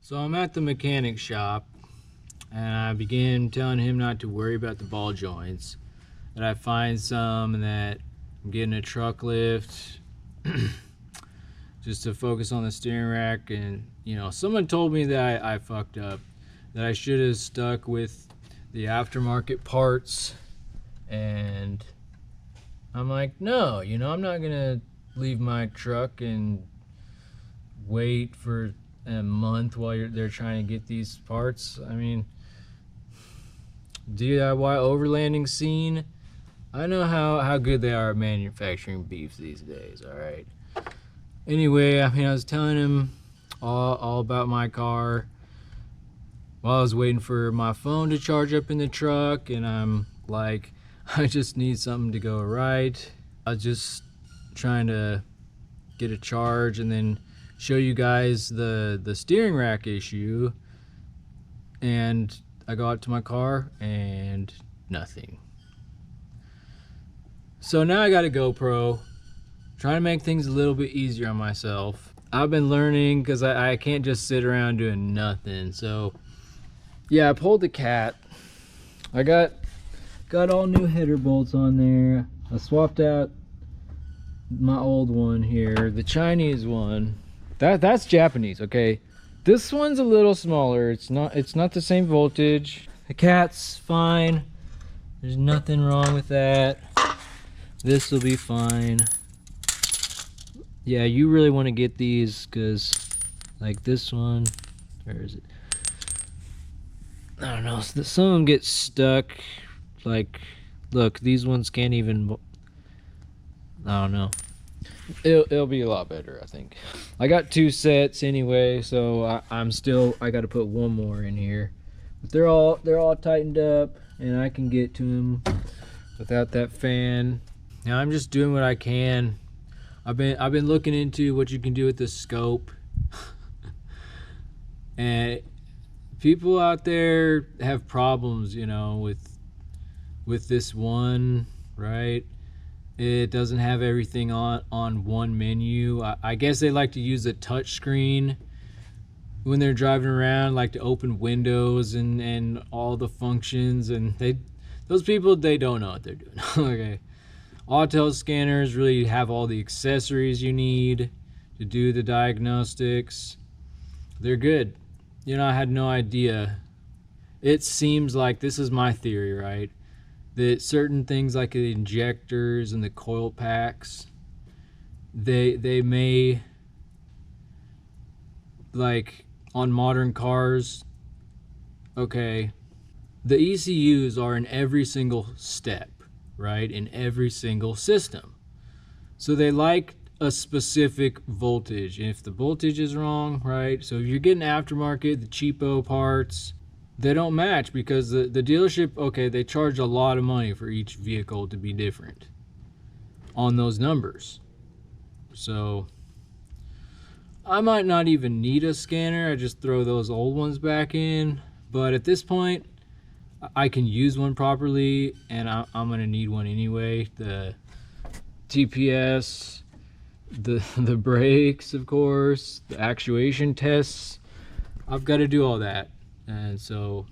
So I'm at the mechanic shop and I began telling him not to worry about the ball joints, that I find some and that I'm getting a truck lift just to focus on the steering rack. And someone told me that I fucked up, that I should have stuck with the aftermarket parts. And I'm like, no, I'm not gonna leave my truck and wait for a month while they're trying to get these parts. I mean, DIY overlanding scene, I know how good they are at manufacturing beef these days. All right, anyway, I was telling him all about my car while I was waiting for my phone to charge up in the truck, and I'm like, I just need something to go right. I was just trying to get a charge and then show you guys the steering rack issue. And I go out to my car and nothing. So now I got a GoPro, trying to make things a little bit easier on myself. I've been learning because I can't just sit around doing nothing. So yeah, I pulled the cat. I got all new header bolts on there. I swapped out my old one here, the Chinese one. That's Japanese, okay? This one's a little smaller. It's not the same voltage. The cat's fine. There's nothing wrong with that. This will be fine. Yeah, you really want to get these because, like this one, where is it? I don't know. Some of them get stuck. Like, look, these ones can't even. I don't know. It'll be a lot better, I think. I got 2 sets anyway, so I got to put one more in here. But they're all tightened up, and I can get to them without that fan. Now I'm just doing what I can. I've been looking into what you can do with the scope, and people out there have problems, with this one, right? It doesn't have everything on one menu. I guess they like to use a touch screen when they're driving around, like to open windows and all the functions. And those people, they don't know what they're doing. Okay. Auto scanners really have all the accessories you need to do the diagnostics. They're good. I had no idea. It seems like, this is my theory, right? That certain things like the injectors and the coil packs, they may, like on modern cars, okay, the ECUs are in every single step, right? In every single system. So they like a specific voltage. If the voltage is wrong, right? So if you're getting aftermarket, the cheapo parts, they don't match because the dealership, okay, they charge a lot of money for each vehicle to be different on those numbers. So I might not even need a scanner. I just throw those old ones back in. But at this point, I can use one properly, and I'm gonna need one anyway. The TPS, the brakes, of course, the actuation tests. I've got to do all that. And so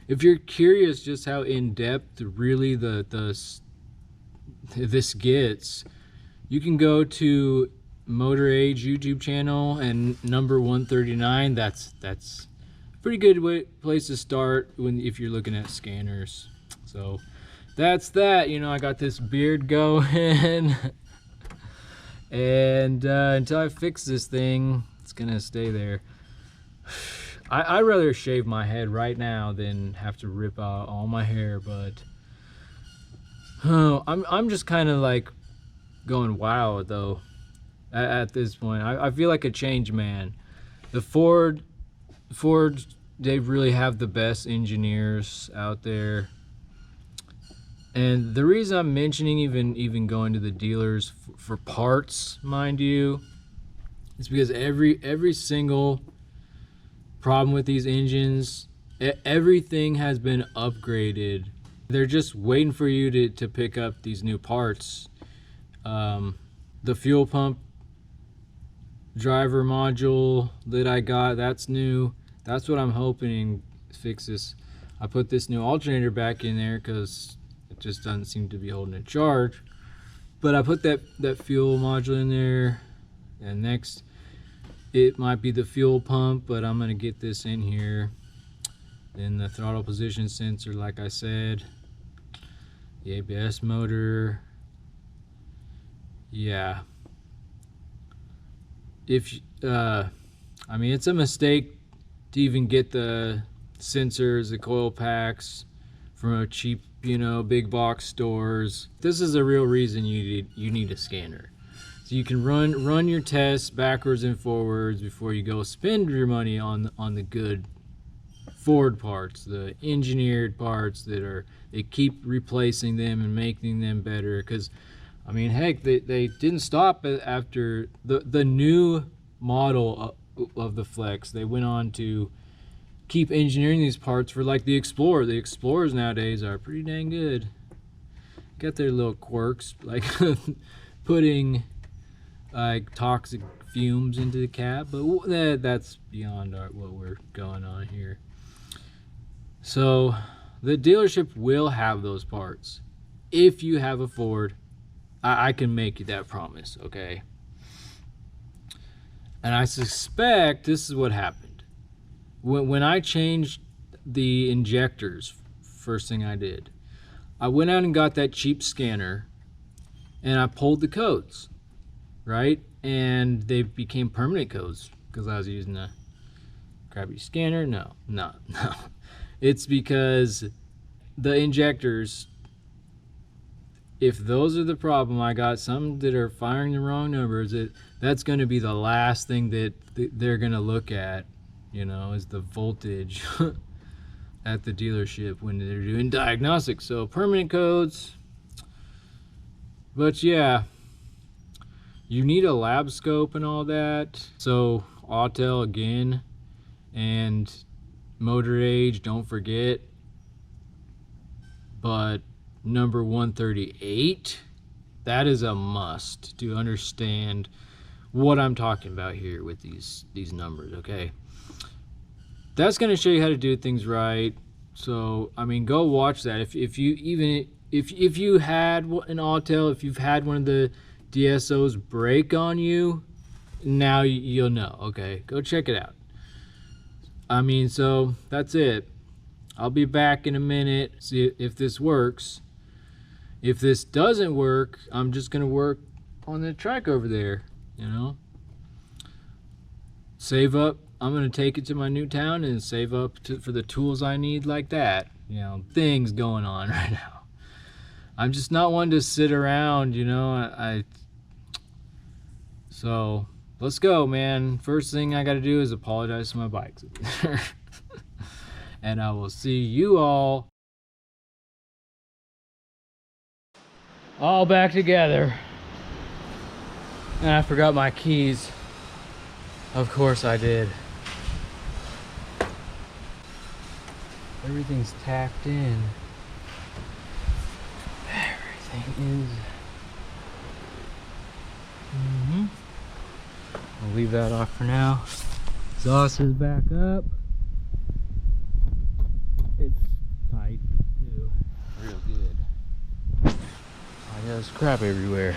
if you're curious just how in-depth really this gets, you can go to Motorize YouTube channel and number 139. That's a pretty good place to start if you're looking at scanners. So that's that. I got this beard going and until I fix this thing, it's gonna stay there. I'd rather shave my head right now than have to rip out all my hair, but I'm just kind of like going wild though at this point. I feel like a changed man. The Ford, they really have the best engineers out there. And the reason I'm mentioning even going to the dealers for parts, mind you, is because every single problem with these engines, everything has been upgraded. They're just waiting for you to pick up these new parts. The fuel pump driver module that I got, that's new. That's what I'm hoping fix this. I put this new alternator back in there because it just doesn't seem to be holding a charge. But I put that fuel module in there, and next it might be the fuel pump, but I'm gonna get this in here. Then the throttle position sensor, like I said, the ABS motor. Yeah. I mean, it's a mistake to even get the sensors, the coil packs from a cheap, big box stores. This is a real reason you need a scanner. So you can run your tests backwards and forwards before you go spend your money on the good Ford parts, the engineered parts they keep replacing them and making them better. Because I mean, heck, they didn't stop after the new model of the Flex. They went on to keep engineering these parts for like the Explorer. The Explorers nowadays are pretty dang good. Got their little quirks, like putting like toxic fumes into the cab, but that's beyond what we're going on here. So the dealership will have those parts. If you have a Ford, I can make you that promise, okay? And I suspect this is what happened. When I changed the injectors, first thing I did, I went out and got that cheap scanner and I pulled the codes, right? And they became permanent codes because I was using a crappy scanner. No. It's because the injectors, if those are the problem, I got some that are firing the wrong numbers. That's going to be the last thing that they're going to look at, is the voltage at the dealership when they're doing diagnostics. So permanent codes. But yeah, you need a lab scope and all that. So Autel again, and Motorize, don't forget. But number 138, that is a must to understand what I'm talking about here with these numbers, okay? That's going to show you how to do things right. So I mean, go watch that. If you had an Autel, if you've had one of the DSOs break on you, now you'll know. Okay, go check it out. I mean, so that's it. I'll be back in a minute, see if this works. If this doesn't work, I'm just gonna work on the track over there, Save up. I'm gonna take it to my new town and save up for the tools I need, like that. Things going on right now. I'm just not one to sit around, So let's go, man. First thing I gotta do is apologize to my bikes. And I will see you all back together. And I forgot my keys. Of course I did. Everything's tacked in. Everything is. I'll leave that off for now. Exhaust is back up. It's tight too. Real good. Oh, there's crap everywhere.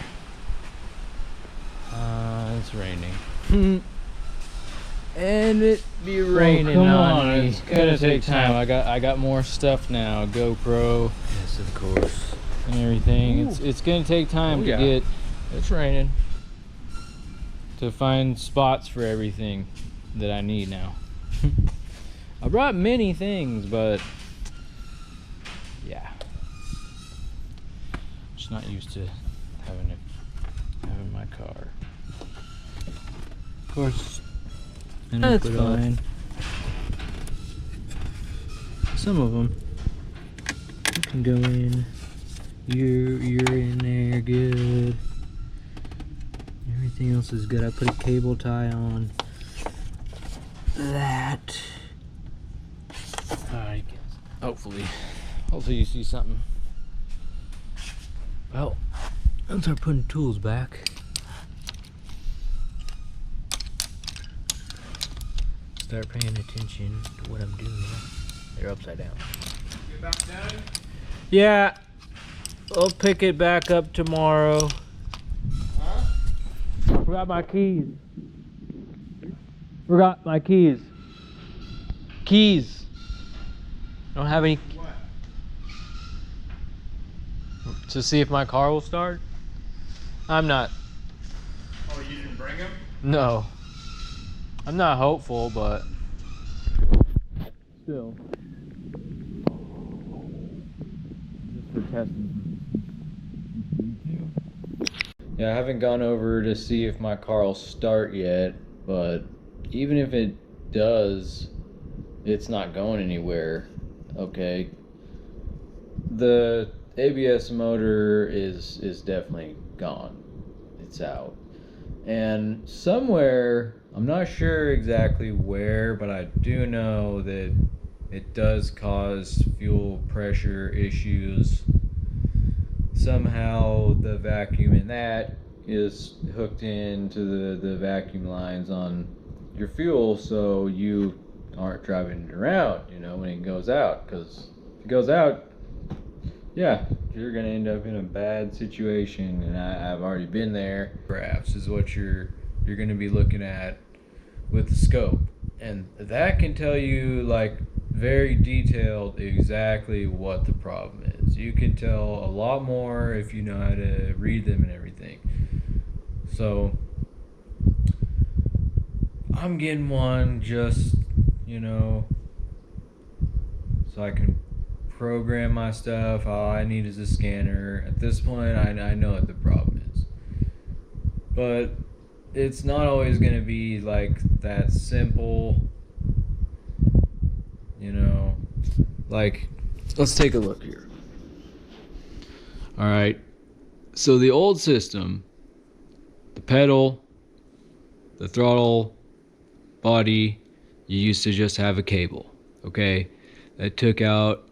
It's raining. And it be raining on me. It's gonna take time. I got more stuff now. GoPro. Yes, of course. And everything. Ooh. It's gonna take time to get. It's raining. To find spots for everything that I need now. I brought many things, but yeah, just not used to having my car. Of course, and that's fine. Some of them you can go in. You're in there good. Everything else is good. I put a cable tie on that. Alright, hopefully you see something. Well, let's start putting tools back. start paying attention to what I'm doing. They're upside down. You about done? Yeah, I'll pick it back up tomorrow. Huh? I forgot my keys. Forgot my keys. Keys. Don't have any. What? To see if my car will start? I'm not. Oh, you didn't bring them? No. I'm not hopeful, but still. Just for testing. Yeah, I haven't gone over to see if my car will start yet, but even if it does, it's not going anywhere. Okay. The ABS motor is definitely gone. It's out. And somewhere, I'm not sure exactly where, but I do know that it does cause fuel pressure issues. Somehow the vacuum in that is hooked into the vacuum lines on your fuel, so you aren't driving it around, when it goes out. Because if it goes out, yeah, you're gonna end up in a bad situation, and I've already been there. Graphs is what you're gonna be looking at with the scope, and that can tell you like very detailed exactly what the problem is. You can tell a lot more if you know how to read them and everything. So I'm getting one just, so I can program my stuff. All I need is a scanner. At this point, I know what the problem is. But it's not always going to be like that simple, Like, let's take a look here. All right. So the old system, the pedal, the throttle, body, you used to just have a cable, okay? That took out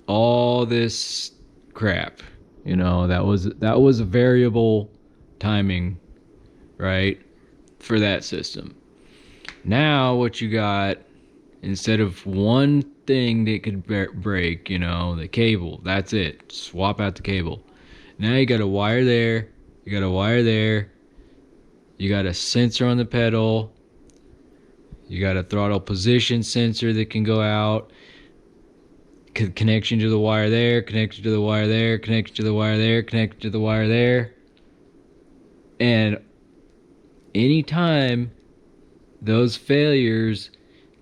all this crap. That was a variable timing, right? For that system. Now what you got, instead of one thing that could break, the cable, that's it. Swap out the cable. Now you got a wire there, you got a wire there, you got a sensor on the pedal, you got a throttle position sensor that can go out, connection to the wire there, connection to the wire there, connection to the wire there, connection to the wire there. And anytime those failures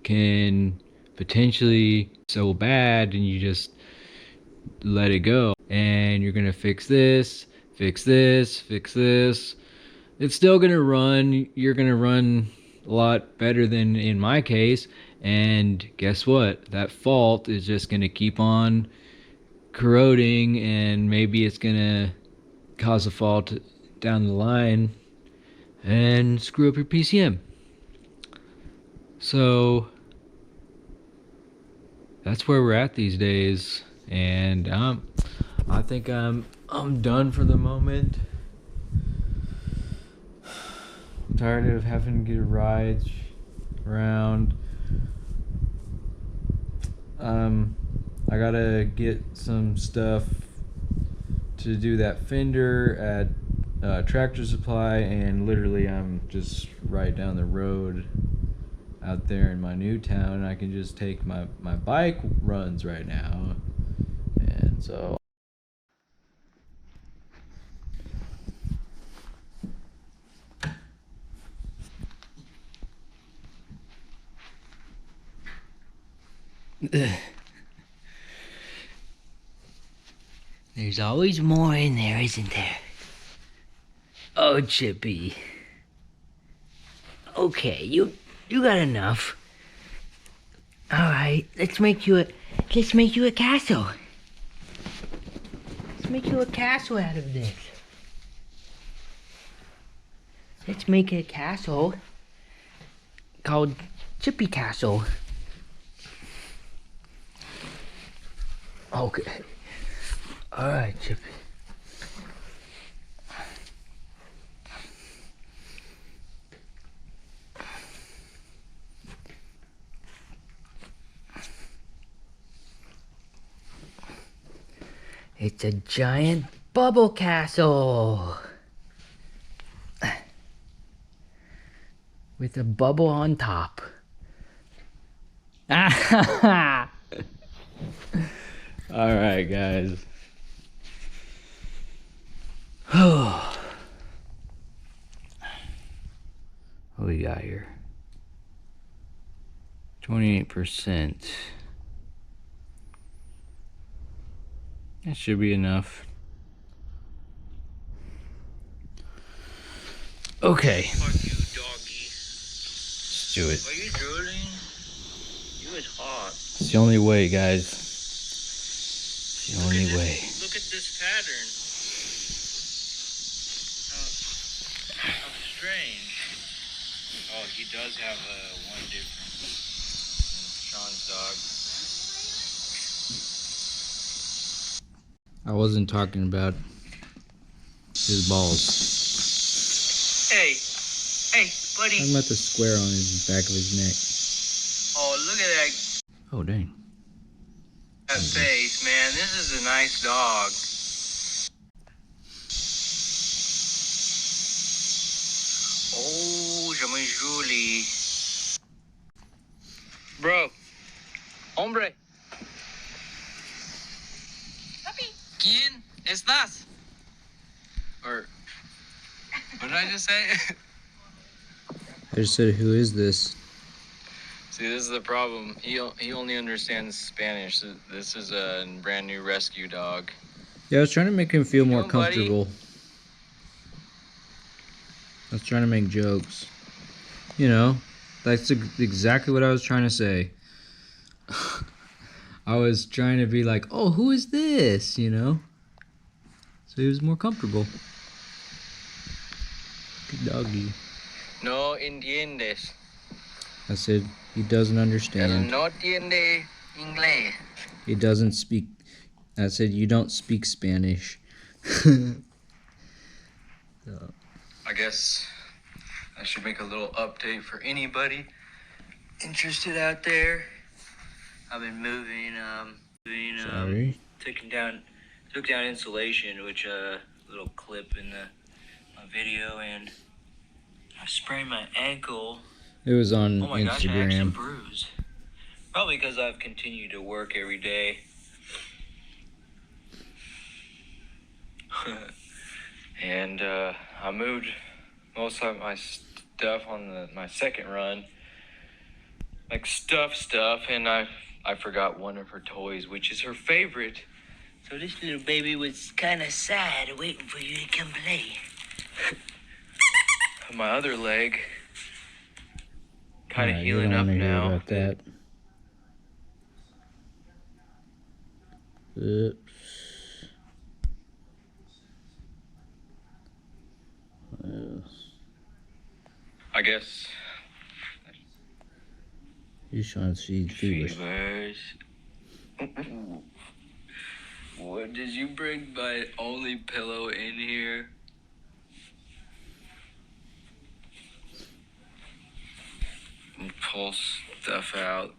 can potentially so bad, and you just let it go, and you're gonna fix this, fix this, fix this. It's still gonna run. You're gonna run a lot better than in my case. And guess what? That fault is just gonna keep on corroding, and maybe it's gonna cause a fault down the line and screw up your PCM. So that's where we're at these days, and I think I'm done for the moment. I'm tired of having to get rides around. I gotta get some stuff to do that fender at Tractor Supply, and literally I'm just right down the road out there in my new town, and I can just take my bike runs right now. And so There's always more in there, isn't there? Oh, Chippy. Okay, you got enough. All right, let's make you a castle. Let's make you a castle out of this. Let's make a castle called Chippy Castle. Okay. All right, Chippy. It's a giant bubble castle. With a bubble on top. All right, guys. What we got here? 28%. That should be enough. Okay. Fuck you, doggy. Let's do it. Are you drooling? You is hot. It's the only way, guys. It's the only way. Look at this pattern. How strange. Oh, he does have one difference. Sean's dog. I wasn't talking about his balls. Hey, buddy. I'm about the square on his back of his neck. Oh, look at that Oh, dang. face, man. This is a nice dog. Oh, Julie. Bro. Hombre. ¿Quién estás? Or, what did I just say? I just said, who is this? See, this is the problem. He only understands Spanish. This is a brand new rescue dog. Yeah, I was trying to make him feel more doing, buddy? comfortable. I was trying to make jokes. You know, that's exactly what I was trying to say. I was trying to be like, oh, who is this? You know? So he was more comfortable. Good doggy. No entiendes. I said, he doesn't understand. No entiende inglés. He doesn't speak. I said, you don't speak Spanish. So. I guess I should make a little update for anybody interested out there. I've been moving, Sorry. took down insulation, which little clip in my video, and I sprained my ankle. It was on Oh my gosh, I actually Instagram. bruised. Probably because I've continued to work every day. And I moved most of my stuff on my second run, like stuff, and I forgot one of her toys, which is her favorite. So this little baby was kind of sad, waiting for you to come play. My other leg, kind of You don't healing up wanna hear now. about that. Oops. I guess. You trying to see fevers. Fevers. What did you bring my only pillow in here? And pull stuff out.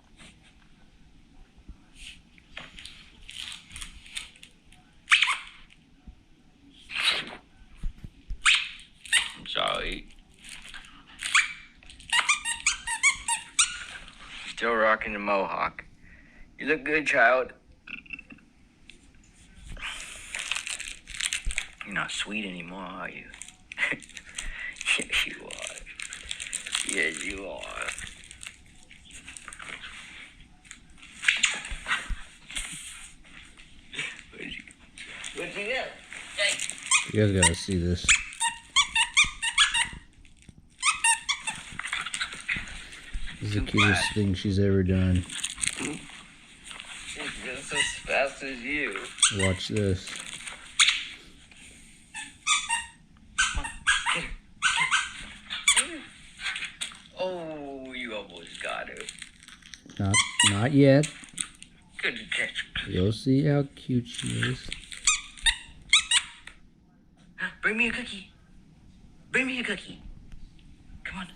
I'm sorry. Still rocking the mohawk. You look good, child. You're not sweet anymore, are you? Yes, you are. Yes, you are. What'd you get? Hey. You guys gotta see this. This is the cutest thing she's ever done. She's just as fast as you. Watch this. Oh, you almost got her. Not yet. Good catch. You'll see how cute she is. Bring me a cookie. Bring me a cookie. Come on.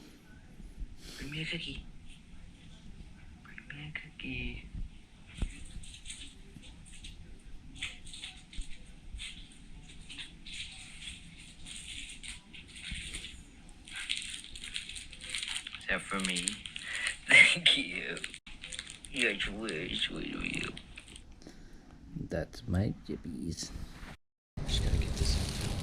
Bring me a cookie. Bring me a cookie. for me. Thank you. You're sweet, sweet of you. That's my jibbies. Just gotta get this in film.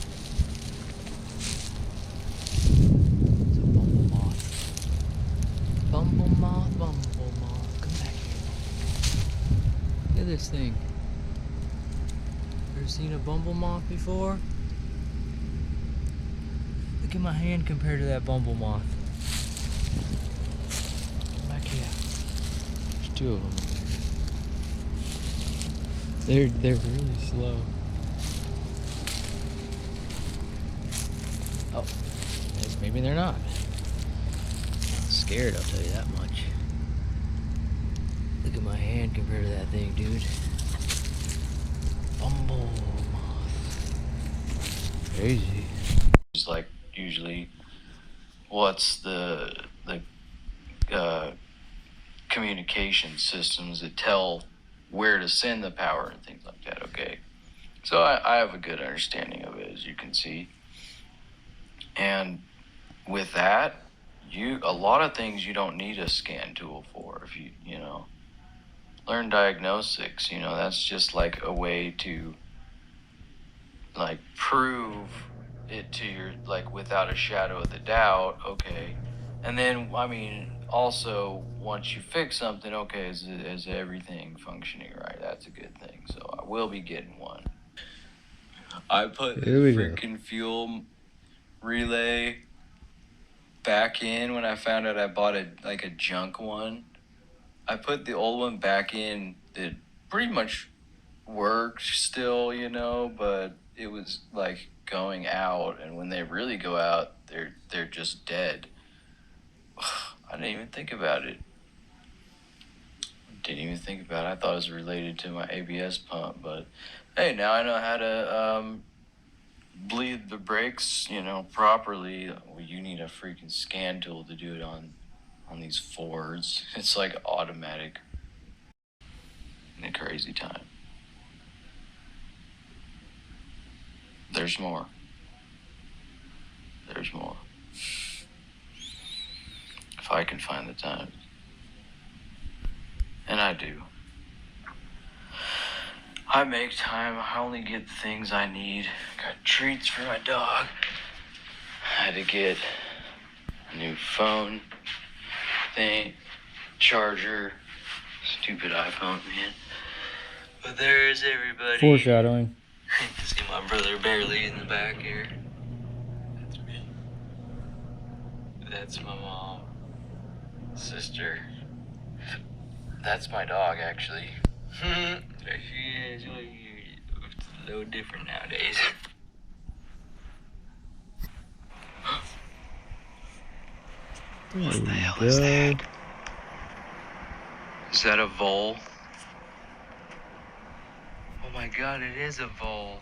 It's a bumble moth. Bumble moth, bumble moth. Come back here. Look at this thing. Ever seen a bumble moth before? Look at my hand compared to that bumble moth. Come back here. There's two of them over there. They're really slow. Oh, maybe they're not. Scared, I'll tell you that much. Look at my hand compared to that thing, dude. Bumble moth. Crazy. It's like usually what's the communication systems that tell where to send the power and things like that. Okay, so I have a good understanding of it, as you can see, and with that, a lot of things you don't need a scan tool for. If you learn diagnostics, that's just like a way to like prove it to your, like, without a shadow of the doubt. Okay, and then also once you fix something, okay, is everything functioning right? That's a good thing. So I will be getting one. I put the freaking fuel relay back in when I found out I bought a junk one. I put the old one back in that pretty much worked still, but it was like going out, and when they really go out, they're just dead. I didn't even think about it. I thought it was related to my ABS pump, but hey, now I know how to bleed the brakes, properly. Well, you need a freaking scan tool to do it on these Fords. It's like automatic. In a crazy time. There's more. There's more. If I can find the time. And I do. I make time. I only get the things I need. Got treats for my dog. I had to get a new phone thing, charger. Stupid iPhone, man. But there's everybody. Foreshadowing. See my brother barely in the back here. That's me. That's my mom. Sister. That's my dog, actually. There she is. It's a little different nowadays. What the hell is that? Is that a vole? Oh my god, it is a vole.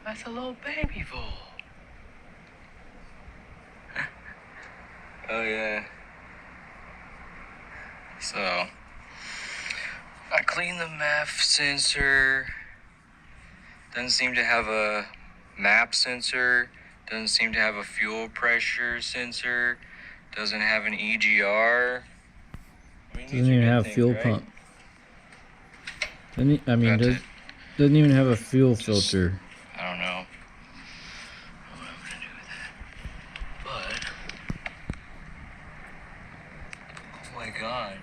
That's a little baby vole. Oh yeah. So, I cleaned the MAP sensor. Doesn't seem to have a MAP sensor. Doesn't seem to have a fuel pressure sensor. Doesn't have an EGR. Doesn't even have fuel pump. Doesn't even have a fuel filter. I don't know what I'm gonna do with that. But oh my god.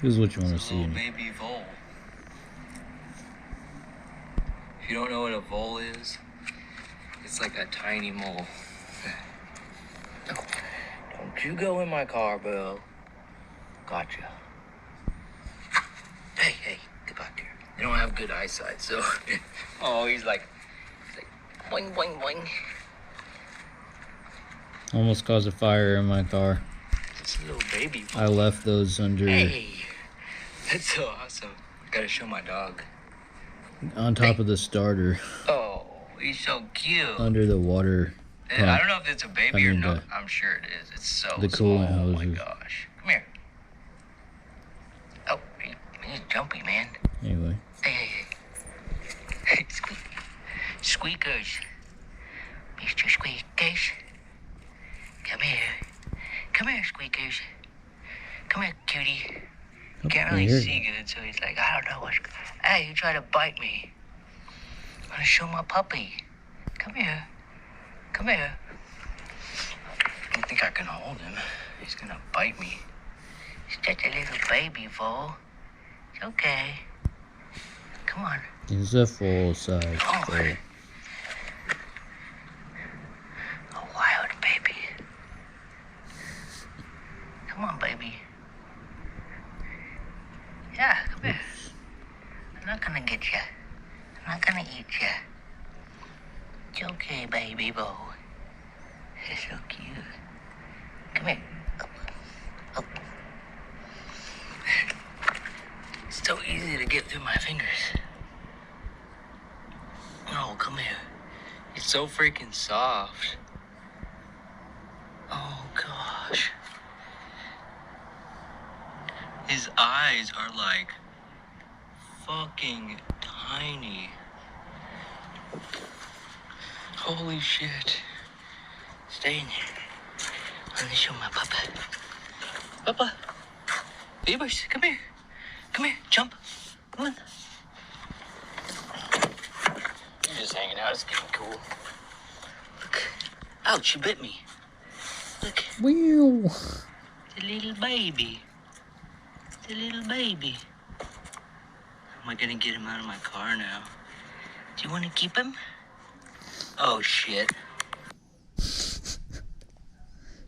This is what you want to see. Little baby vole. If you don't know what a vole is, it's like a tiny mole. Don't you go in my car, Bill. Gotcha. Hey, get back here. They don't have good eyesight, so. Oh, he's like boing, boing, boing. Almost caused a fire in my car. It's a little baby vole. I left those under. Hey, that's so awesome. I gotta show my dog. On top of the starter. Oh, he's so cute. Under the water pump. I don't know if it's a baby or not. I'm sure it is. It's so the small. coolant hoses. Oh my gosh. Come here. Oh, he's jumpy, man. Anyway. Hey. Squeakers. Mr. Squeakers. Come here. Come here, cutie. Oh, Can't really here you see good, so he's like, I don't know what's. Hey, you try to bite me. I'm gonna show my puppy. Come here. Come here. I think I can hold him. He's gonna bite me. He's just a little baby, Vo. It's okay. Come on. It's a full-size Oh. bull. A wild baby. Come on, baby. Yeah, come here. I'm not gonna get you. I'm not gonna eat you. It's okay, baby Bo. It's so cute. Come here. Up. It's so easy to get through my fingers. Oh, come here. It's so freaking soft. Oh, gosh. His eyes are like fucking tiny. Holy shit. Stay in here. Let me show my papa. Papa. Beavers, come here. Come here. Jump. Come on. You're just hanging out. It's getting cool. Look. Ouch, you bit me. Look. Wow. It's a little baby. It's a little baby. Am I gonna get him out of my car now? Do you want to keep him? Oh, shit.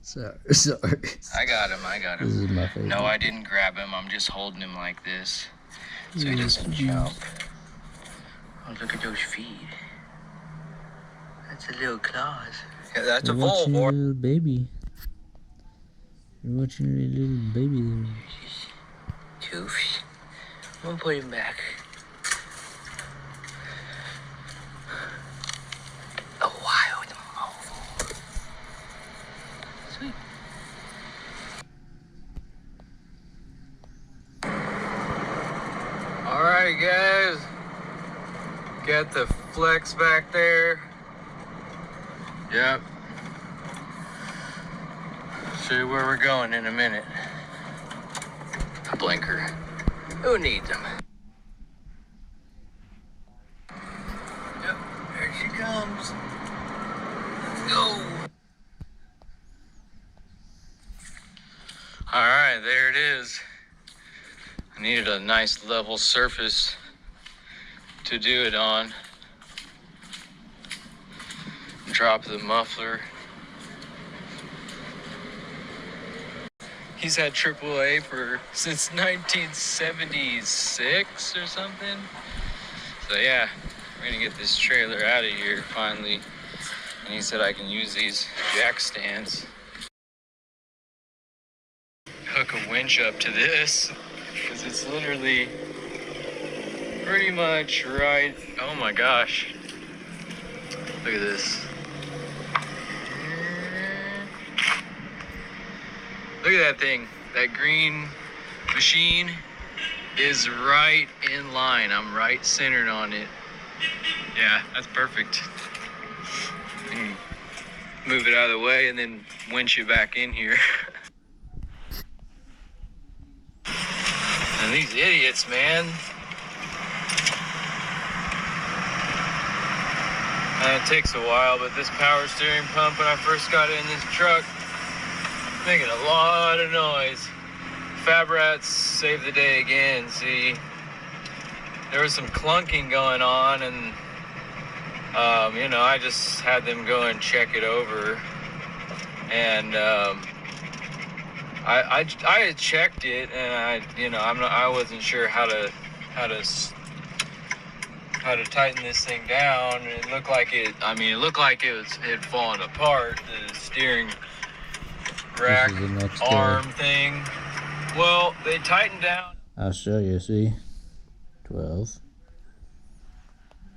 Sorry. I got him. This is my favorite. No, I didn't grab him. I'm just holding him like this so he doesn't jump. Oh, look at those feet. That's a little claws. Yeah, that's a You're watching bull, your boy. little baby. You're watching your little baby there. Toofs. I'm gonna put him back. A wild mole. Sweet. All right, guys. Got the flex back there. Yep. Show you where we're going in a minute. A blinker. Who needs them? Yep, there she comes. Let's go. All right, there it is. I needed a nice level surface to do it on. Drop the muffler. He's had AAA since 1976 or something. So yeah, we're gonna get this trailer out of here finally. And he said I can use these jack stands. Hook a winch up to this, because it's literally pretty much right. Oh my gosh. Look at this. Look at that thing. That green machine is right in line. I'm right centered on it. Yeah, that's perfect. And move it out of the way and then winch it back in here. And these idiots, man. It takes a while, but this power steering pump, when I first got in this truck, making a lot of noise. Fab Rats saved the day again. See, there was some clunking going on, and I just had them go and check it over, and I had checked it, and I wasn't sure how to tighten this thing down. It looked like it had fallen apart. The steering rack This is the next arm thing. Well, they tightened down. I'll show you, see? 12.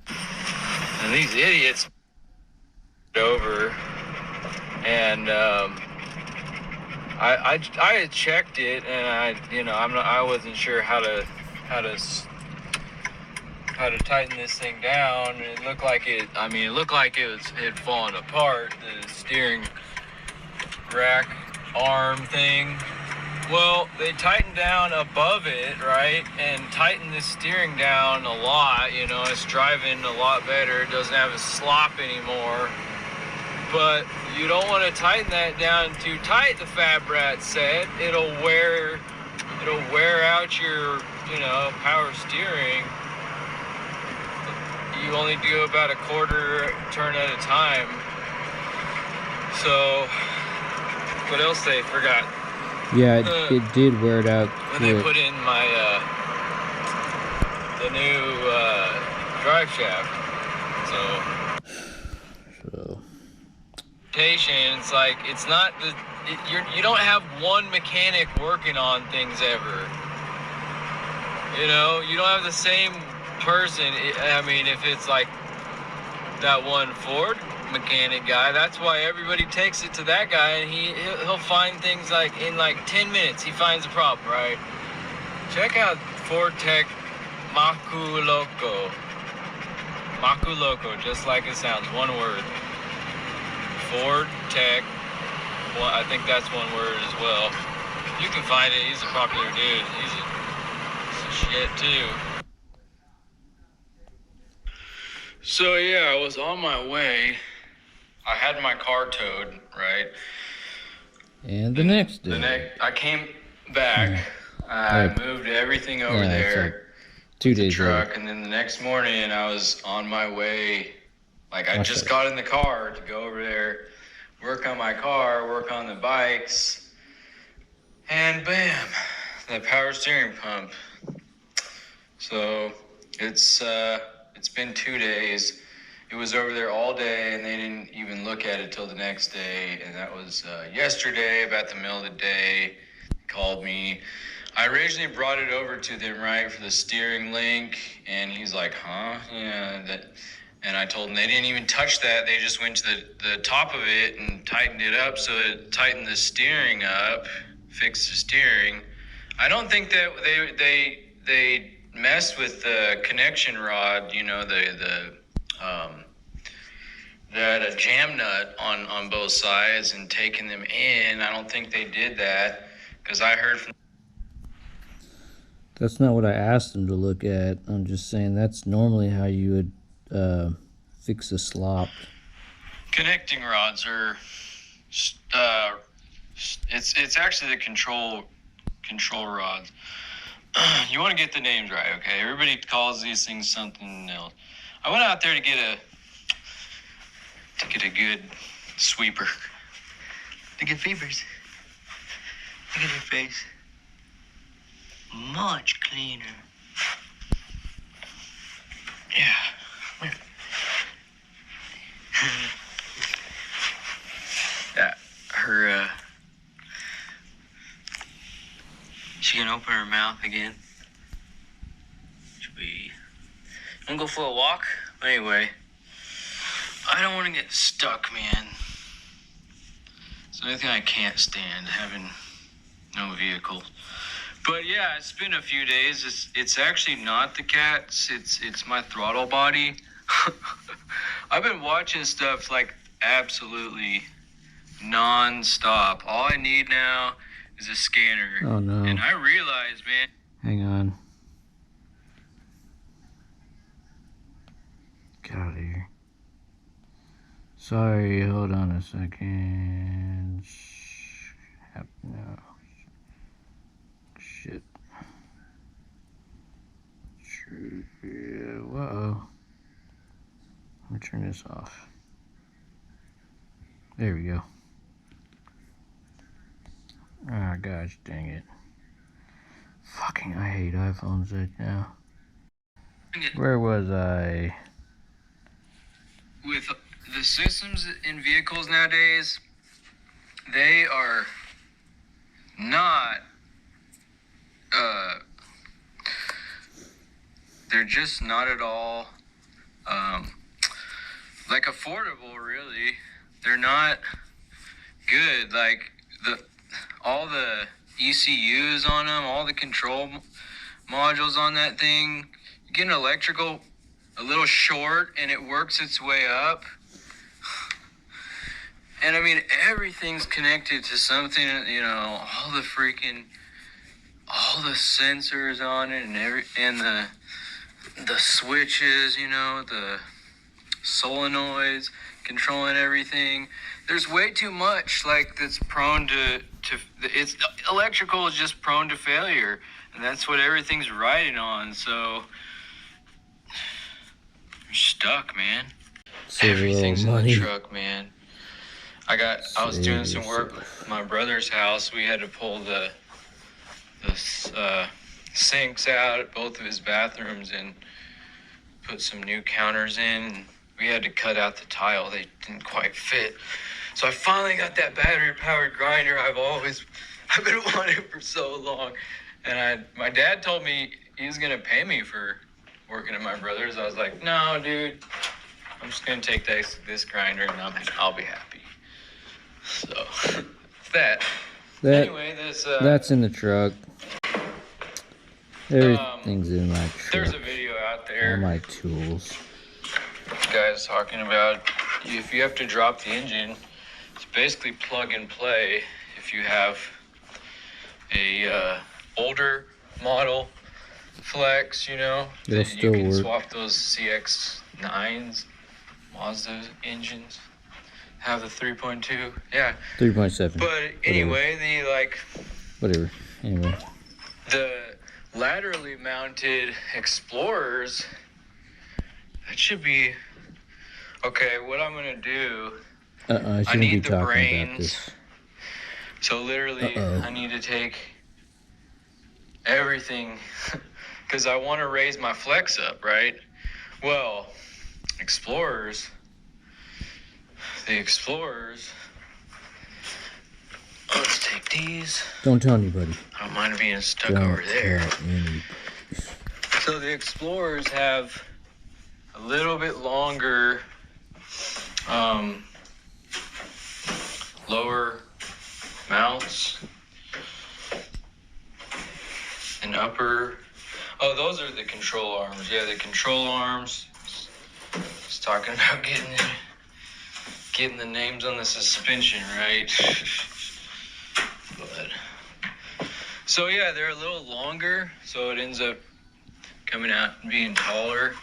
And these idiots over, and I had checked it, and I wasn't sure how to tighten this thing down. It looked like it had fallen apart. The steering rack arm thing. Well, they tighten down above it, right? And tighten the steering down a lot. You know, it's driving a lot better. It doesn't have a slop anymore. But you don't want to tighten that down too tight, the Fab Rat said. It'll wear out your, power steering. You only do about a quarter turn at a time. So, what else they forgot? Yeah, it did wear it out When they quick. put in my the new drive shaft. So It's like it's not you don't have one mechanic working on things ever. You know, you don't have the same person. I mean, if it's like that one Ford mechanic guy, that's why everybody takes it to that guy, and he'll find things like in like 10 minutes he finds a problem, right? Check out Ford Tech Maku Loco, just like it sounds, one word. Ford Tech, well, I think that's one word as well. You can find it. He's a popular dude. He's a shit too. So yeah, I was on my way. I had my car towed, right? and the next day. I came back. I moved everything over there. Like 2 days truck, later. and then the next morning I was on my way. Like I Watch just that. got in the car to go over there, work on my car, work on the bikes, and bam, the power steering pump. So it's been 2 days. It was over there all day, and they didn't even look at it till the next day. And that was yesterday, about the middle of the day. They called me. I originally brought it over to them, right, for the steering link, and he's like, huh? Yeah, that. And I told him they didn't even touch that. They just went to the top of it and tightened it up, so it tightened the steering up, fixed the steering. I don't think that they messed with the connection rod, that a jam nut on both sides and taking them in. I don't think they did that, because I heard from That's not what I asked them to look at. I'm just saying that's normally how you would fix a slop. connecting rods are it's actually the control rods. You want to get the names right, okay? Everybody calls these things something else. I went out there to get a good sweeper. Look at Phoebers. Look at her face. Much cleaner. Yeah. Yeah, her, she can open her mouth again. Should we wanna go for a walk? Anyway, I don't want to get stuck, man. It's the only thing I can't stand, having no vehicle. But yeah, it's been a few days. It's actually not the cats. It's my throttle body. I've been watching stuff like absolutely non-stop. All I need now is a scanner. Oh no. And I realize, man. Hang on. Get out of here. Sorry, hold on a second. No. Shit. Whoa. Let me turn this off. There we go. Ah, gosh dang it. Fucking, I hate iPhones right now. Where was I? With the systems in vehicles nowadays, they are not, they're just not at all, like affordable, really. They're not good. Like all the ECUs on them, all the control modules on that thing, you get an electrical a little short and it works its way up. And I mean, everything's connected to something, you know, all the sensors on it and the switches, you know, the solenoids controlling everything. There's way too much like that's prone to it's electrical is just prone to failure, and that's what everything's riding on. So you're stuck, man. Everything's in the truck, man. I was doing some work with my brother's house. We had to pull the sinks out at both of his bathrooms and put some new counters in. We had to cut out the tile. They didn't quite fit. So I finally got that battery-powered grinder I've been wanting for so long. And my dad told me he was gonna pay me for working at my brother's. I was like, no, dude, I'm just gonna take this grinder and I'll be happy. So anyway, that's in the truck. Everything's in my truck. There's a video out there. All my tools. This guy's talking about if you have to drop the engine, it's basically plug and play. If you have a older model Flex, you know, It'll that you still can work. swap those CX-9s, Mazda engines. Have the 3.2, yeah. 3.7. But anyway, Whatever. Anyway. the laterally mounted Explorers, that should be okay. What I'm gonna do, I shouldn't need be the talking about brains. this. So literally, I need to take everything because I want to raise my Flex up, right? Well, the Explorers, let's take these. Don't tell anybody. I don't mind being stuck Don't over there. tell anybody. So the Explorers have a little bit longer lower mounts and upper. Oh, those are the control arms. Yeah, the control arms. Just talking about getting the names on the suspension right. But so yeah, they're a little longer, so it ends up coming out and being taller.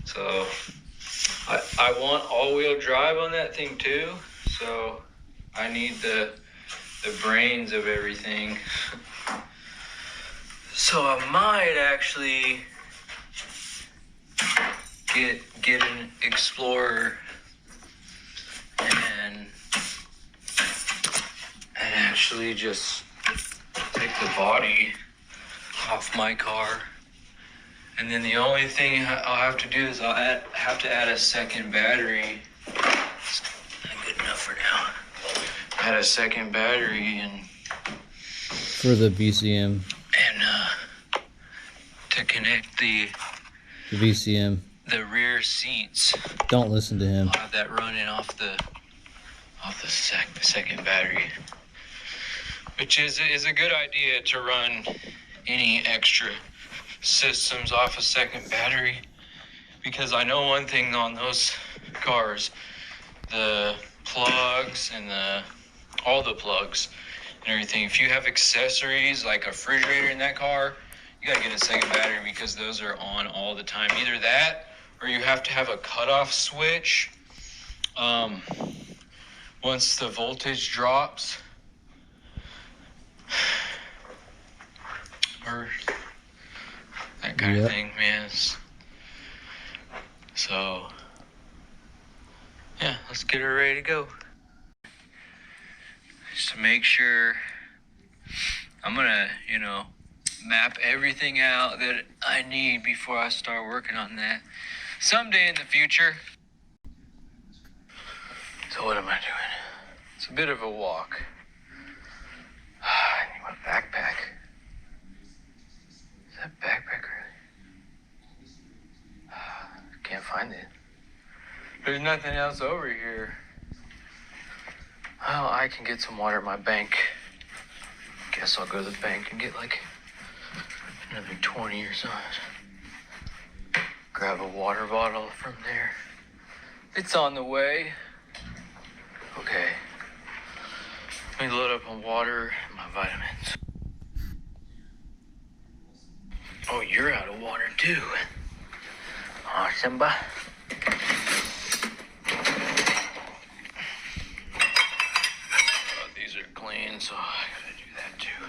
So I want all-wheel drive on that thing too, so I need the brains of everything. So I might actually get an Explorer and actually just take the body off my car. And then the only thing I'll have to do is I'll have to add a second battery. It's not good enough for now. Add a second battery and For the VCM. To connect the VCM. rear seats. Don't listen to him. I'll have that running off the second battery, which is a good idea to run any extra systems off a second battery, because I know one thing on those cars, the plugs and all the plugs and everything, if you have accessories like a refrigerator in that car, you gotta get a second battery because those are on all the time. Either that or you have to have a cutoff switch once the voltage drops, or that kind of thing, man. So yeah, let's get her ready to go. Just to make sure, I'm gonna, map everything out that I need before I start working on that someday in the future. So what am I doing? It's a bit of a walk. I need my backpack. Is that backpack really? Can't find it. There's nothing else over here. Well, I can get some water at my bank. Guess I'll go to the bank and get like another 20 or so. Grab a water bottle from there. It's on the way. Okay. Let me load up on water and my vitamins. Oh, you're out of water too. Oh, Simba. These are clean, so I gotta do that too.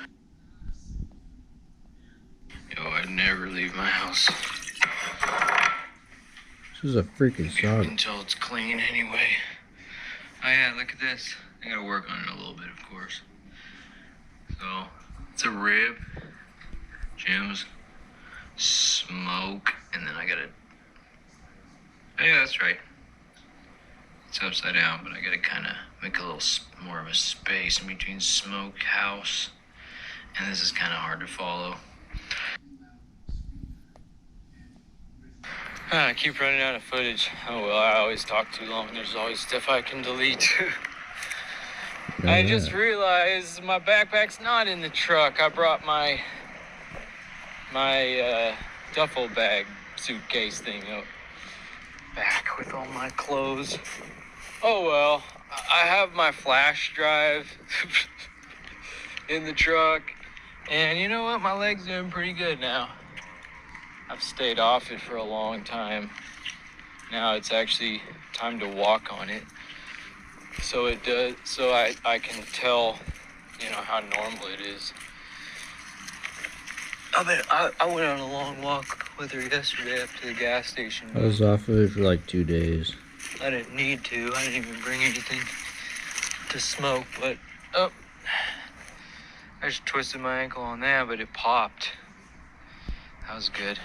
Yo, I'd never leave my house. This is a freaking saga. Until it's clean anyway. Oh yeah, look at this. I gotta work on it a little bit, of course. So, it's a rib, Jim's, smoke, and then I gotta... Oh yeah, that's right. It's upside down, but I gotta kind of make a little more of a space in between smoke, house, and this is kind of hard to follow. I keep running out of footage. Oh well, I always talk too long. There's always stuff I can delete. I just realized my backpack's not in the truck. I brought my duffel bag suitcase thing back with all my clothes. Oh well, I have my flash drive in the truck, and you know what? My leg's doing pretty good now. I've stayed off it for a long time. Now it's actually time to walk on it. So it does. So I can tell, you know, how normal it is. I went on a long walk with her yesterday up to the gas station. I was off of it for like 2 days. I didn't need to. I didn't even bring anything to smoke, but oh, I just twisted my ankle on that, but it popped. That was good.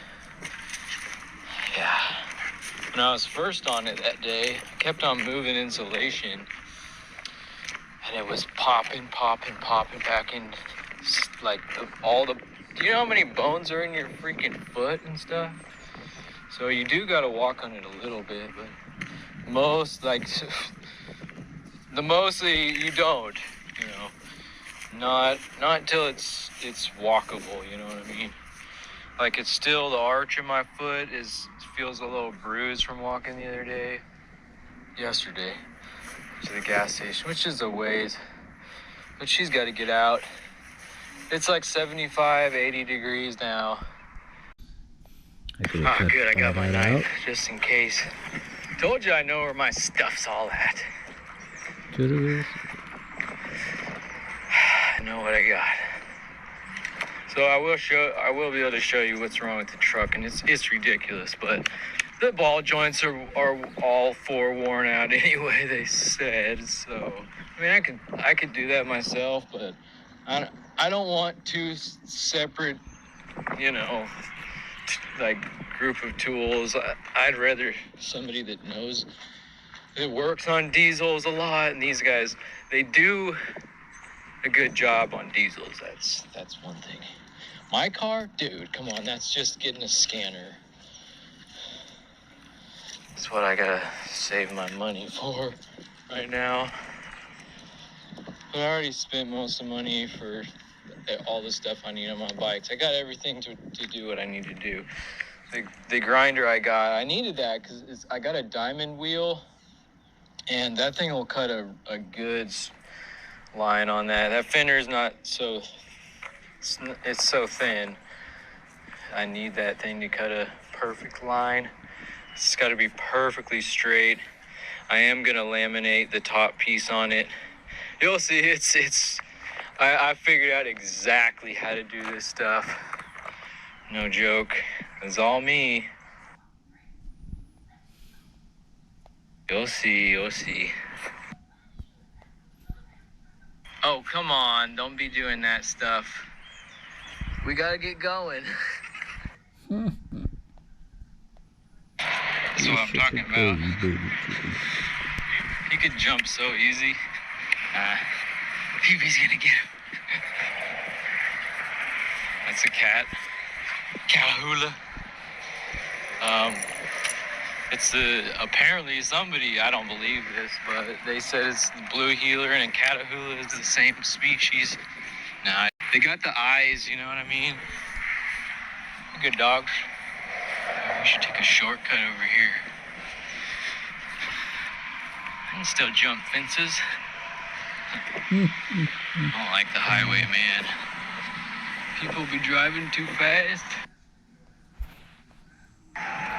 Yeah. When I was first on it that day, I kept on moving insulation, and it was popping back in, like all the. Do you know how many bones are in your freaking foot and stuff? So you do gotta walk on it a little bit, but mostly you don't, you know. Not until it's walkable, you know what I mean? Like it's still the arch of my foot feels a little bruised from walking the other day. Yesterday to the gas station, which is a ways. But she's gotta get out. It's like 75, 80 degrees now. Oh, good, I got my knife just in case. Told you I know where my stuff's all at. I know what I got. So I will be able to show you what's wrong with the truck, and it's ridiculous, but the ball joints are all 4 worn out anyway, they said. So I mean I could do that myself, but I don't want 2 separate, you know, like group of tools. I'd rather somebody that knows, that works on diesels a lot, and these guys, they do a good job on diesels. That's one thing. My car, dude, come on, that's just getting a scanner. That's what I gotta save my money for right now. But I already spent most of the money for all the stuff I need on my bikes. I got everything to do what I need to do. The grinder I needed that because I got a diamond wheel, and that thing will cut a good line on that. That fender's not so, it's so thin. I need that thing to cut a perfect line. It's got to be perfectly straight. I am gonna laminate the top piece on it. You'll see, I figured out exactly how to do this stuff. No joke. It's all me. You'll see. Oh, come on. Don't be doing that stuff. We gotta get going. That's what I'm talking about. He could jump so easy. Phoebe's gonna get him. That's a cat. Catahoula. It's apparently somebody, I don't believe this, but they said it's the blue heeler and Catahoula is the same species. Nah, they got the eyes, you know what I mean? Good dogs. We should take a shortcut over here. I can still jump fences. I don't like the highway, man. People be driving too fast.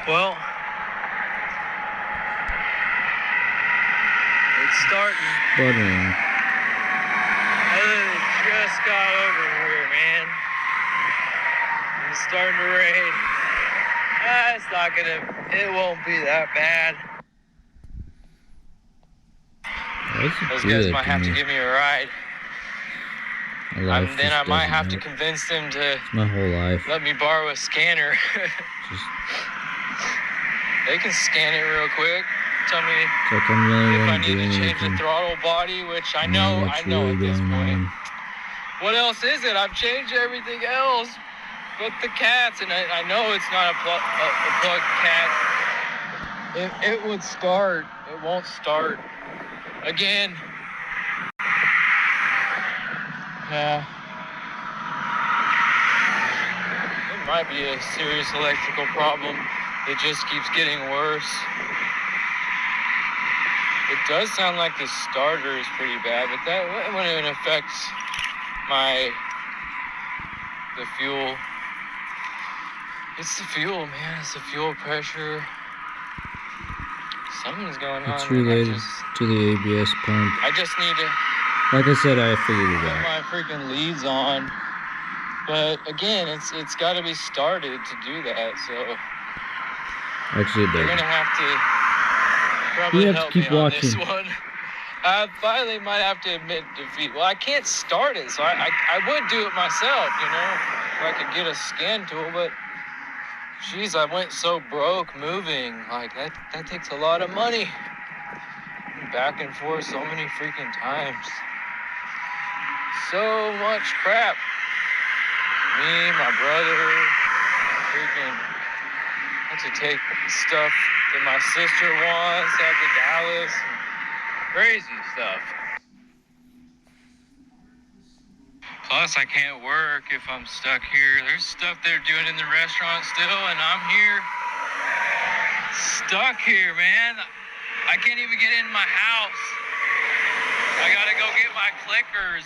Well, it's starting. Buttering. I literally just got over here, man. It's starting to rain. It's not gonna, it won't be that bad. Those guys might have to give me a ride. Then I might have to convince them to my whole life. let me borrow a scanner. They can scan it real quick. Tell me if I need to change the throttle body, which I know at this point. What else is it? I've changed everything else but the cats, and I know it's not a plug cat. It would start. It won't start. Again. Yeah. It might be a serious electrical problem. It just keeps getting worse. It does sound like the starter is pretty bad, but that wouldn't even affect the fuel. It's the fuel, man. It's the fuel pressure. Something's going on. It's related to the ABS pump. I just need to, like I said, I figured it put out. my freaking leads on. But again, it's got to be started to do that. So Actually, it you're doesn't. gonna have to probably You have to help keep me on watching. this one. I finally might have to admit defeat. Well, I can't start it, so I would do it myself, you know, if I could get a scan tool, but jeez, I went so broke moving. Like, that takes a lot of money. Back and forth so many freaking times. So much crap. Me, my brother, freaking had to take stuff that my sister wants out to Dallas. Crazy stuff. Plus, I can't work if I'm stuck here. There's stuff they're doing in the restaurant still, and I'm here. Stuck here, man. I can't even get in my house. I gotta go get my clickers.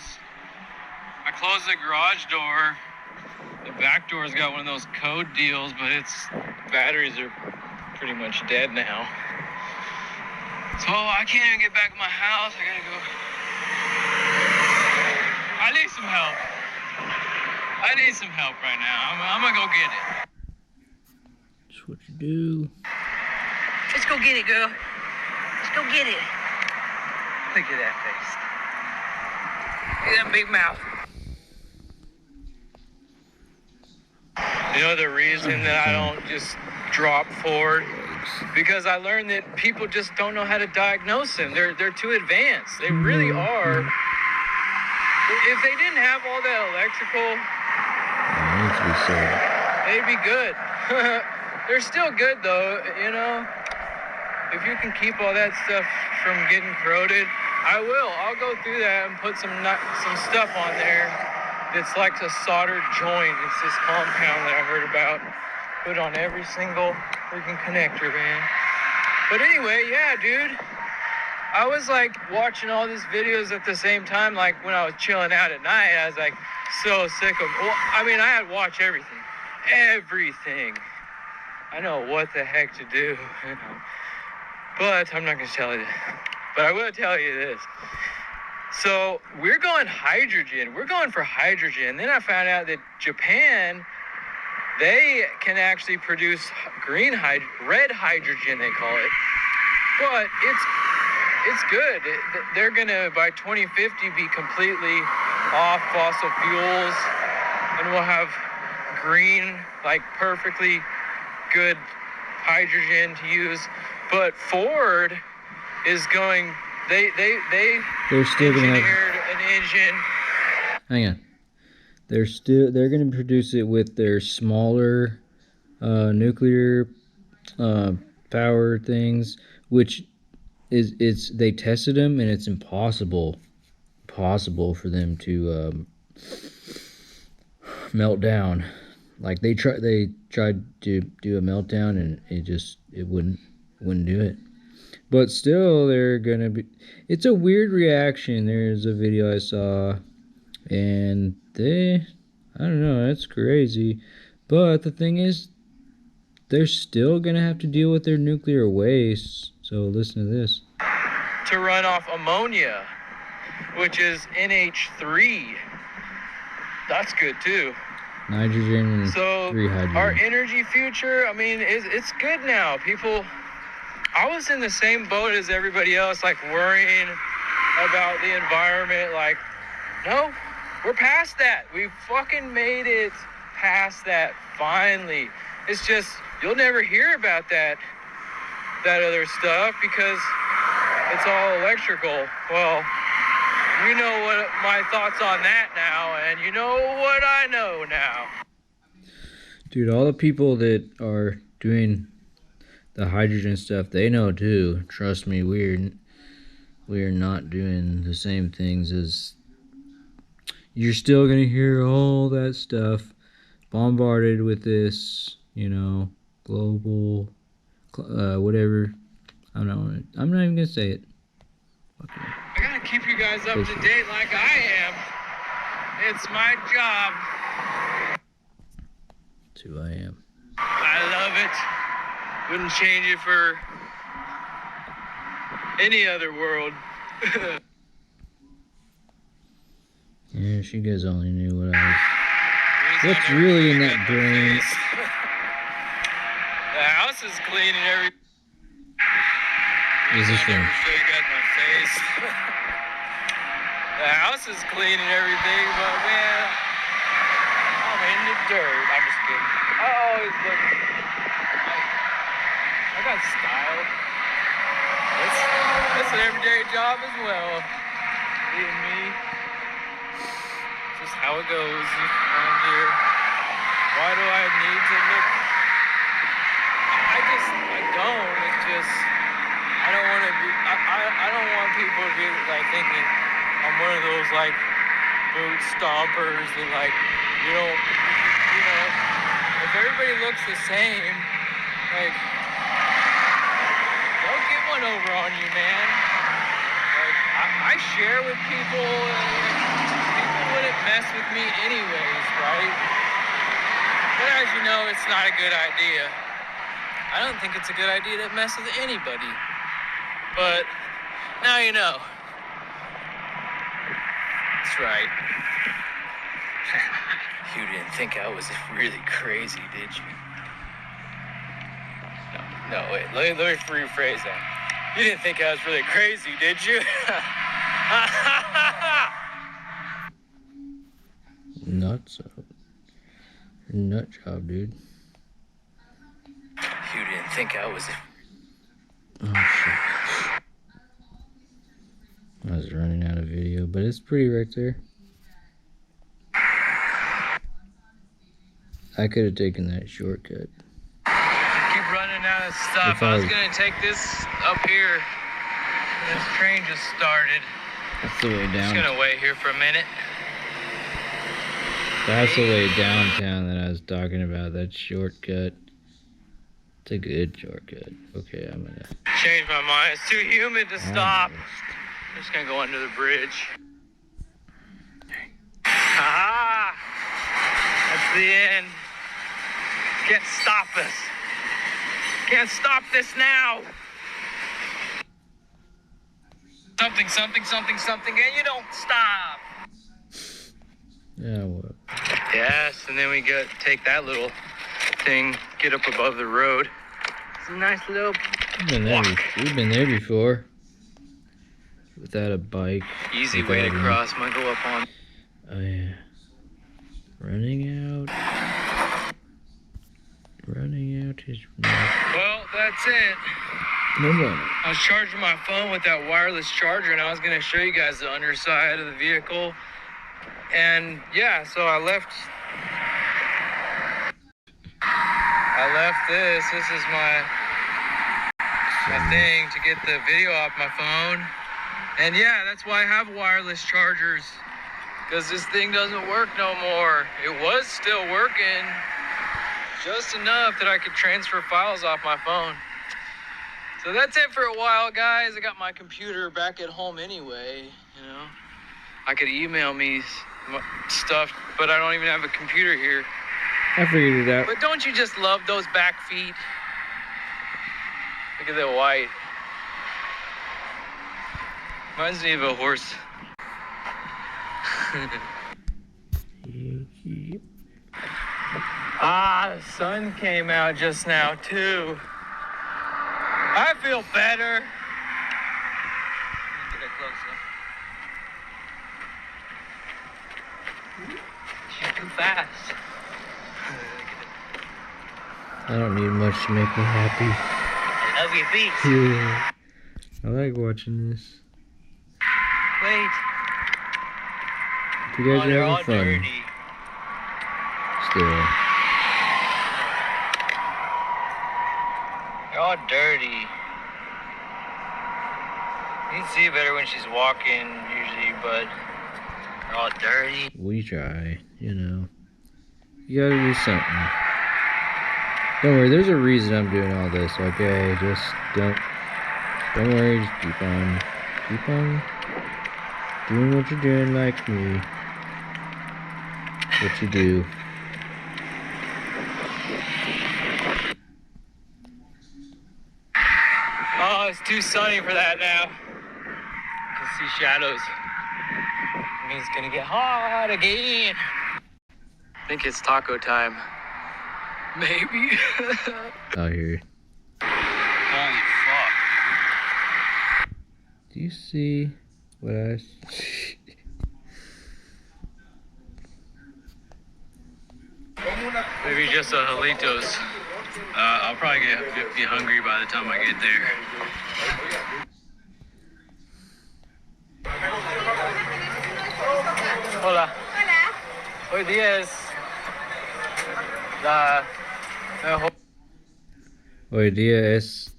I closed the garage door. The back door's got one of those code deals, but its batteries are pretty much dead now. So I can't even get back in my house. I gotta go. I need some help. I need some help right now. I'm gonna go get it. That's what you do. Let's go get it, girl. Let's go get it. Look at that face. Look at that big mouth. You know the reason that I don't just drop forward? Because I learned that people just don't know how to diagnose them. They're too advanced. They really are. If they didn't have all that electrical, Needs to be said. they'd be good. They're still good though, you know. If you can keep all that stuff from getting corroded, I will. I'll go through that and put some stuff on there. It's like a soldered joint. It's this compound that I heard about. Put on every single freaking connector, man. But anyway, yeah, dude. I was like watching all these videos at the same time, like when I was chilling out at night. I was like so sick of, well, I mean, I had to watch everything. Everything. I know what the heck to do, you know. But I'm not going to tell you that. But I will tell you this. So we're going hydrogen. We're going for hydrogen. Then I found out that Japan, they can actually produce red hydrogen, they call it. But it's good. They're going to, by 2050, be completely off fossil fuels. And we'll have green, like perfectly good hydrogen to use. But Ford is going, they're still gonna engineered an engine. Hang on. They're gonna produce it with their smaller nuclear power things, which is they tested them and it's impossible for them to melt down. Like they tried to do a meltdown and it wouldn't do it. But still, they're gonna be. It's a weird reaction. There's a video I saw, and I don't know, that's crazy. But the thing is, they're still gonna have to deal with their nuclear waste. So listen to this. To run off ammonia, which is NH3. That's good too. Nitrogen and So 3 hydrogen. our energy future, I mean, it's good now. People, I was in the same boat as everybody else, like worrying about the environment. Like, no, we're past that. We fucking made it past that finally. It's just, you'll never hear about that other stuff because it's all electrical. Well, you know what my thoughts on that now, and you know what I know now. Dude, all the people that are doing the hydrogen stuff, they know too. Trust me, we're not doing the same things as. You're still gonna hear all that stuff bombarded with this, global, whatever. I'm not even gonna say it. Okay. I gotta keep you guys up to date like I am. It's my job. That's who I am. I love it. Wouldn't change it for any other world. Yeah, if you guys only knew what what's really in that brain. The house is clean and everything. Is this I from? never show you guys my face. The house is clean and everything, but man, I'm in the dirt. I'm just kidding. I always look. I got style. It's an everyday job as well. Being me. Just how it goes around here. Why do I need to look? I don't. It's just, I don't want to be, I don't want people to be like thinking I'm one of those like boot stompers that like, if everybody looks the same, like, don't get one over on you, man. Like, I share with people, people wouldn't mess with me anyways, right? But as you know, it's not a good idea. I don't think it's a good idea to mess with anybody. But now you know. That's right. You didn't think I was really crazy, did you? No, wait. Let me rephrase that. You didn't think I was really crazy, did you? Nuts. Nut job, dude. You didn't think I was. Oh shit. I was running out of video, but it's pretty right there. I could have taken that shortcut. Keep running out of stuff. I was gonna take this up here. This train just started. That's the way down. Just gonna wait here for a minute. That's the way downtown that I was talking about. That shortcut. It's a good shortcut. Okay, I'm gonna change my mind. It's too humid to stop. I'm just gonna go under the bridge. Aha! That's the end. Can't stop us. Can't stop this now. Something, and you don't stop. Yeah, what? Yes, and then we take that little thing, get up above the road. It's a nice little walk. We've been there before. Without a bike. Easy way to cross. Might go up on. Oh yeah. Running out is. Well, that's it. No more. I was charging my phone with that wireless charger, and I was gonna show you guys the underside of the vehicle. And yeah, so I left this. This is my thing to get the video off my phone. And yeah, that's why I have wireless chargers, because this thing doesn't work no more. It was still working just enough that I could transfer files off my phone. So that's it for a while, guys. I got my computer back at home anyway, you know. I could email me stuff, but I don't even have a computer here. I figured it out. But don't you just love those back feet? Look at that white. Reminds me of a horse. The sun came out just now, too. I feel better. Get it closer. She's too fast. I don't need much to make me happy. Love your feet. Yeah. I like watching this. Wait. You guys they're are all having fun. dirty. Still. They're all dirty. You can see better when she's walking usually, but they're all dirty. We try, you know. You gotta do something. Don't worry, there's a reason I'm doing all this, okay? Just don't worry, just keep on doing what you're doing like me. What you do. Oh, it's too sunny for that now. I can see shadows. It means it's gonna get hot again. I think it's taco time. Maybe. Out here. Holy fuck. Do you see what I... Maybe just a Jalitos. I'll probably be hungry by the time I get there. Hola. Hola. Hoy día es la mejor. Hoy día es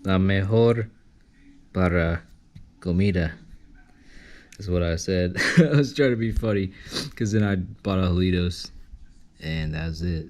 la mejor para comida. That's what I said. I was trying to be funny because then I bought a Jalitos and that was it.